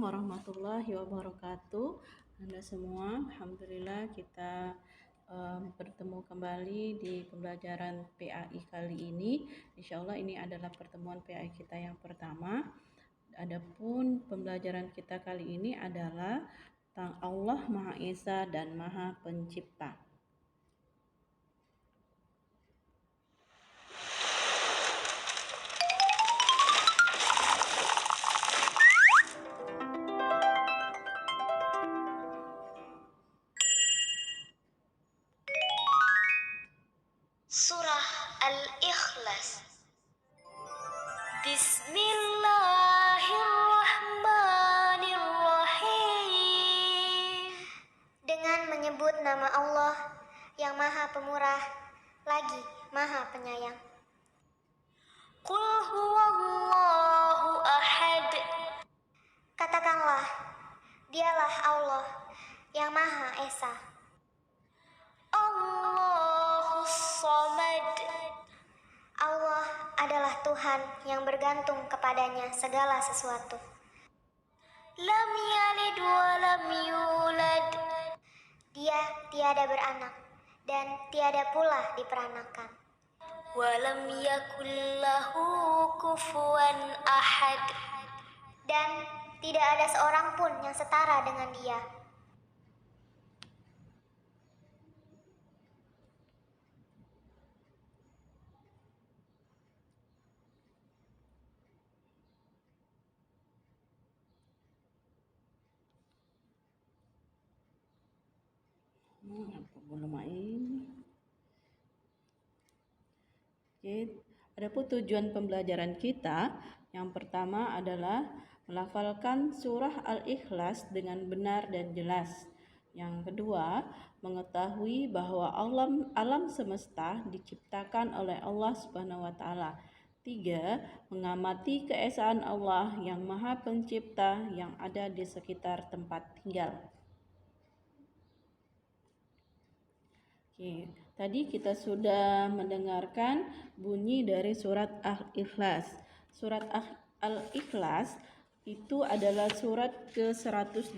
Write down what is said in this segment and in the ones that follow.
warahmatullahi wabarakatuh. Anda semua, alhamdulillah kita bertemu kembali di pembelajaran PAI kali ini. Insya Allah ini adalah pertemuan PAI kita yang pertama. Adapun pembelajaran kita kali ini adalah tentang Allah Maha Esa dan Maha Pencipta. Surah Al-Ikhlas. Bismillahirrahmanirrahim. Dengan menyebut nama Allah yang Maha Pemurah lagi Maha Penyayang. Qul huwallahu ahad. Katakanlah, dialah Allah yang Maha Esa. Allahus Samad. Allah adalah Tuhan yang bergantung kepadanya segala sesuatu. Lam yalid wa lam yulad. Dia tiada beranak dan tiada pula diperanakan. Wa lam yakul lahu kufuwan ahad. Dan tidak ada seorang pun yang setara dengan dia. Adapun tujuan pembelajaran kita yang pertama adalah melafalkan surah Al-Ikhlas dengan benar dan jelas. Yang kedua, mengetahui bahwa alam semesta diciptakan oleh Allah Subhanahu wa taala. 3. Mengamati keesaan Allah yang Maha Pencipta yang ada di sekitar tempat tinggal. Oke, tadi kita sudah mendengarkan bunyi dari surat Al-Ikhlas. Surat Al-Ikhlas itu adalah surat ke-112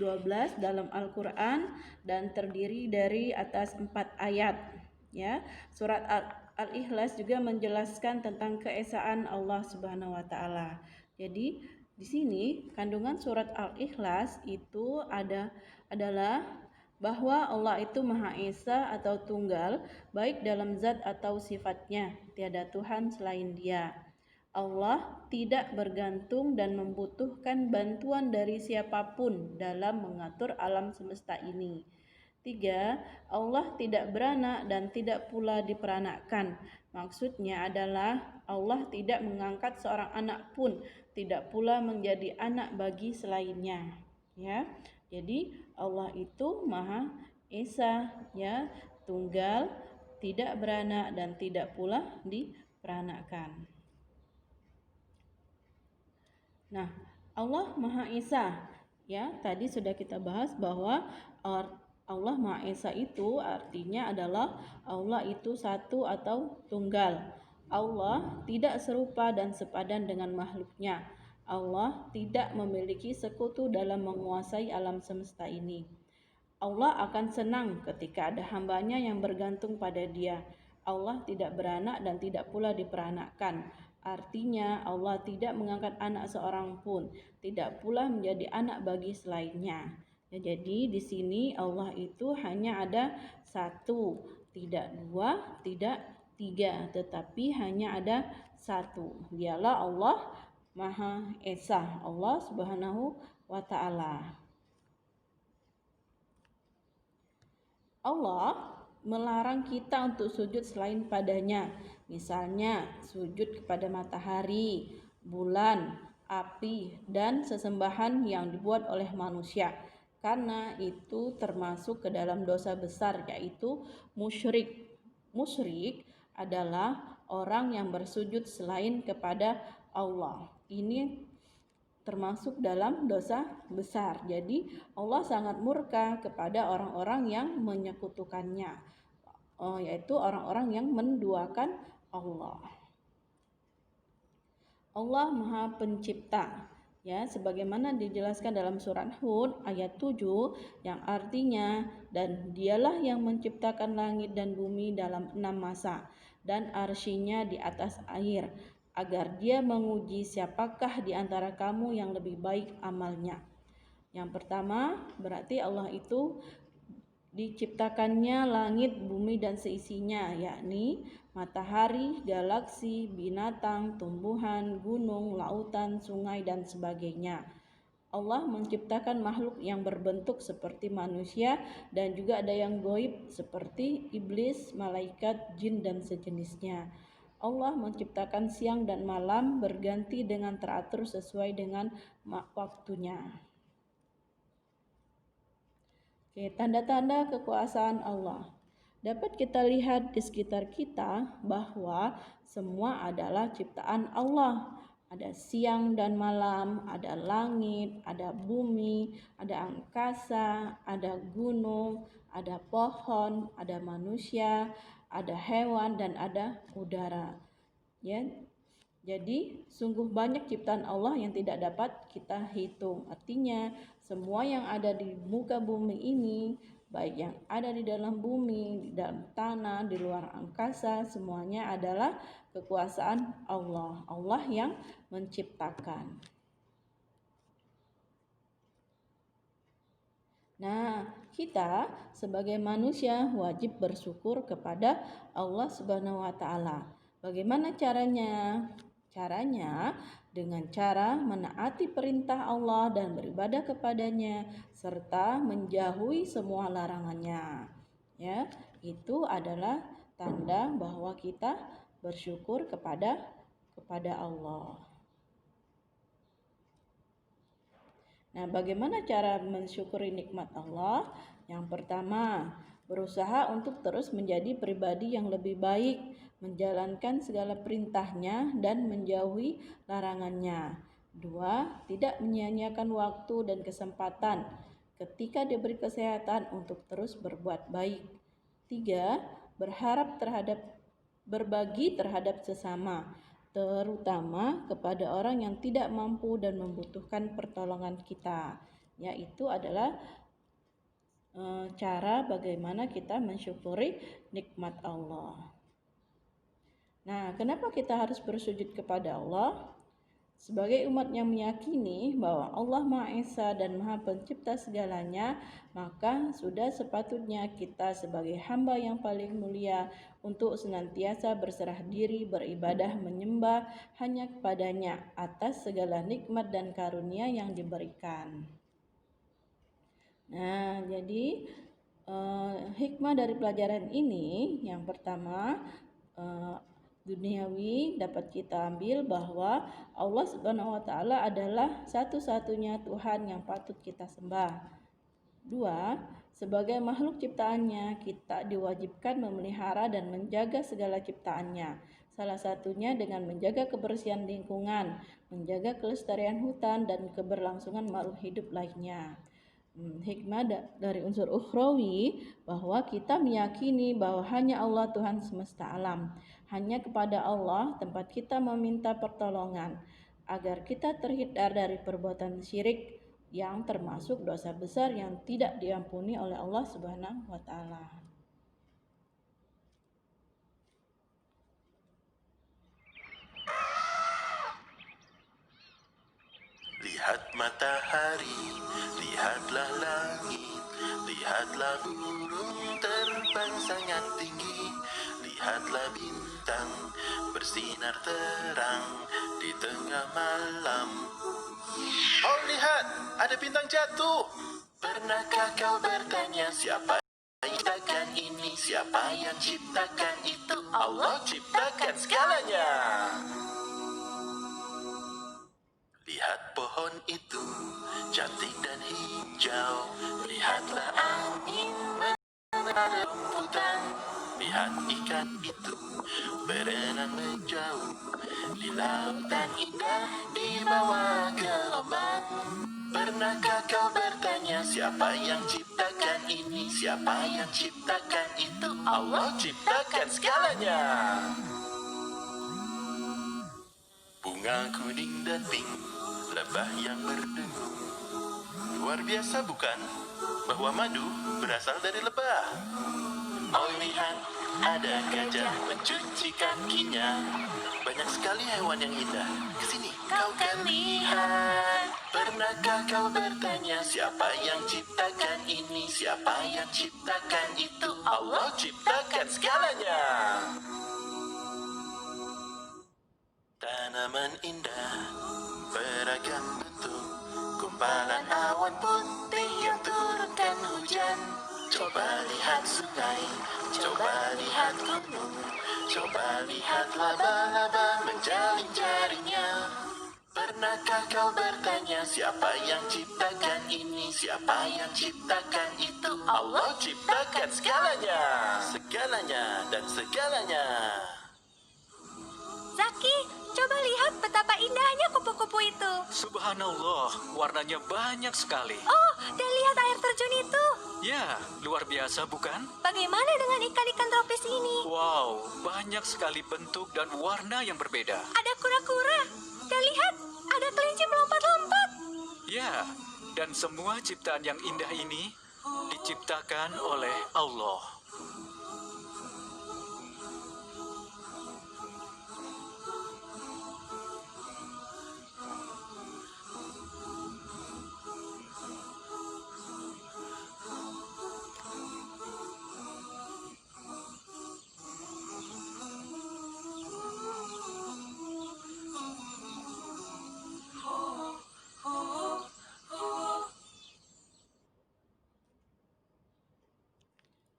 dalam Al-Quran dan terdiri dari atas 4 ayat. Ya, surat Al-Ikhlas juga menjelaskan tentang keesaan Allah Subhanahu wa taala. Jadi di sini kandungan surat Al-Ikhlas itu adalah bahwa Allah itu Maha Esa atau tunggal, baik dalam zat atau sifatnya, tiada Tuhan selain Dia. Allah tidak bergantung dan membutuhkan bantuan dari siapapun dalam mengatur alam semesta ini. 3. Allah tidak beranak dan tidak pula diperanakkan. Maksudnya adalah Allah tidak mengangkat seorang anak pun, tidak pula menjadi anak bagi selainnya. Ya, jadi Allah itu Maha Esa, ya, tunggal, tidak beranak dan tidak pula diperanakkan. Nah, Allah Maha Esa, ya, tadi sudah kita bahas bahwa Allah Maha Esa itu artinya adalah Allah itu satu atau tunggal. Allah tidak serupa dan sepadan dengan makhluknya. Allah tidak memiliki sekutu dalam menguasai alam semesta ini. Allah akan senang ketika ada hambanya yang bergantung pada Dia. Allah tidak beranak dan tidak pula diperanakkan. Artinya Allah tidak mengangkat anak seorang pun, tidak pula menjadi anak bagi selainnya. Ya, jadi di sini Allah itu hanya ada satu, tidak dua, tidak tiga, tetapi hanya ada satu. Dialah Allah Maha Esa, Allah Subhanahu wa taala. Allah melarang kita untuk sujud selain padanya. Misalnya sujud kepada matahari, bulan, api, dan sesembahan yang dibuat oleh manusia. Karena itu termasuk ke dalam dosa besar, yaitu musyrik. Musyrik adalah orang yang bersujud selain kepada Allah. Ini termasuk dalam dosa besar. Jadi Allah sangat murka kepada orang-orang yang menyekutukannya, yaitu orang-orang yang menduakan Allah. Allah Maha Pencipta. Ya, sebagaimana dijelaskan dalam surat Hud ayat 7 yang artinya, dan dialah yang menciptakan langit dan bumi dalam 6 masa dan arsy-Nya di atas air, agar dia menguji siapakah di antara kamu yang lebih baik amalnya. Yang pertama, berarti Allah itu diciptakannya langit, bumi, dan seisinya, yakni matahari, galaksi, binatang, tumbuhan, gunung, lautan, sungai, dan sebagainya. Allah menciptakan makhluk yang berbentuk seperti manusia dan juga ada yang goib seperti iblis, malaikat, jin, dan sejenisnya. Allah menciptakan siang dan malam berganti dengan teratur sesuai dengan waktunya. Oke, tanda-tanda kekuasaan Allah. Dapat kita lihat di sekitar kita bahwa semua adalah ciptaan Allah. Ada siang dan malam, ada langit, ada bumi, ada angkasa, ada gunung, ada pohon, ada manusia, ada hewan, dan ada udara. Ya, jadi sungguh banyak ciptaan Allah yang tidak dapat kita hitung. Artinya semua yang ada di muka bumi ini, baik yang ada di dalam bumi, di dalam tanah, di luar angkasa, semuanya adalah kekuasaan Allah. Allah yang menciptakan. Nah, kita sebagai manusia wajib bersyukur kepada Allah Subhanahu wa taala. Bagaimana caranya? Caranya dengan cara menaati perintah Allah dan beribadah kepadanya serta menjauhi semua larangannya. Ya, itu adalah tanda bahwa kita bersyukur kepada Allah. Nah, bagaimana cara mensyukuri nikmat Allah? Yang pertama, berusaha untuk terus menjadi pribadi yang lebih baik, menjalankan segala perintahnya dan menjauhi larangannya. 2, tidak menyia-nyiakan waktu dan kesempatan ketika diberi kesehatan untuk terus berbuat baik. 3, berbagi terhadap sesama, terutama kepada orang yang tidak mampu dan membutuhkan pertolongan kita. Yaitu adalah cara bagaimana kita mensyukuri nikmat Allah. Nah, kenapa kita harus bersujud kepada Allah? Sebagai umat yang meyakini bahwa Allah Maha Esa dan Maha Pencipta segalanya, maka sudah sepatutnya kita sebagai hamba yang paling mulia untuk senantiasa berserah diri, beribadah, menyembah hanya kepadanya atas segala nikmat dan karunia yang diberikan. Nah, jadi hikmah dari pelajaran ini yang pertama, duniawi dapat kita ambil bahwa Allah Subhanahu wa taala adalah satu-satunya Tuhan yang patut kita sembah. 2, sebagai makhluk ciptaannya kita diwajibkan memelihara dan menjaga segala ciptaannya. Salah satunya dengan menjaga kebersihan lingkungan, menjaga kelestarian hutan dan keberlangsungan makhluk hidup lainnya. Hikmah dari unsur ukhrawi bahwa kita meyakini bahwa hanya Allah Tuhan semesta alam. Hanya kepada Allah tempat kita meminta pertolongan agar kita terhindar dari perbuatan syirik yang termasuk dosa besar yang tidak diampuni oleh Allah Subhanahu wa taala. Lihat matahari, lihatlah langit, lihatlah burung terbang sangat tinggi, lihatlah bintang bersinar terang di tengah malam. Oh lihat, ada bintang jatuh. Pernahkah kau bertanya siapa yang ciptakan ini, siapa yang ciptakan itu? Allah ciptakan segalanya. Lihat pohon itu, cantik dan hijau. Lihatlah angin menebar rumputan. Lihat ikan itu berenang menjauh di lautan indah di bawah gelombang. Pernahkah kau bertanya siapa yang ciptakan ini, siapa yang ciptakan itu? Allah ciptakan segalanya. Bunga kuning dan pink, lebah yang berdengung. Luar biasa bukan? Bahwa madu berasal dari lebah. Oh lihat, ada gajah mencuci kakinya. Banyak sekali hewan yang indah. Kesini, kau kan lihat. Pernahkah kau bertanya siapa yang ciptakan ini? Siapa yang ciptakan itu? Allah ciptakan segalanya. Tanaman indah, beragam bentuk, gumpalan awan putih yang turunkan hujan. Coba lihat sungai, coba lihat gunung, coba lihat laba-laba menjalin jaringnya. Pernahkah kau bertanya siapa yang ciptakan ini? Siapa yang ciptakan itu? Allah ciptakan segalanya. Segalanya dan segalanya. Zaki, coba lihat betapa indahnya kupu-kupu itu. Subhanallah, warnanya banyak sekali. Oh, dan lihat air terjun itu. Ya, luar biasa bukan? Bagaimana dengan ikan-ikan tropis ini? Wow, banyak sekali bentuk dan warna yang berbeda. Ada kura-kura. Dan lihat, ada kelinci melompat-lompat. Ya, dan semua ciptaan yang indah ini diciptakan oleh Allah.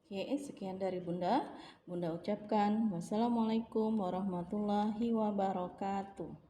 Oke, sekian dari Bunda. Bunda ucapkan wassalamualaikum warahmatullahi wabarakatuh.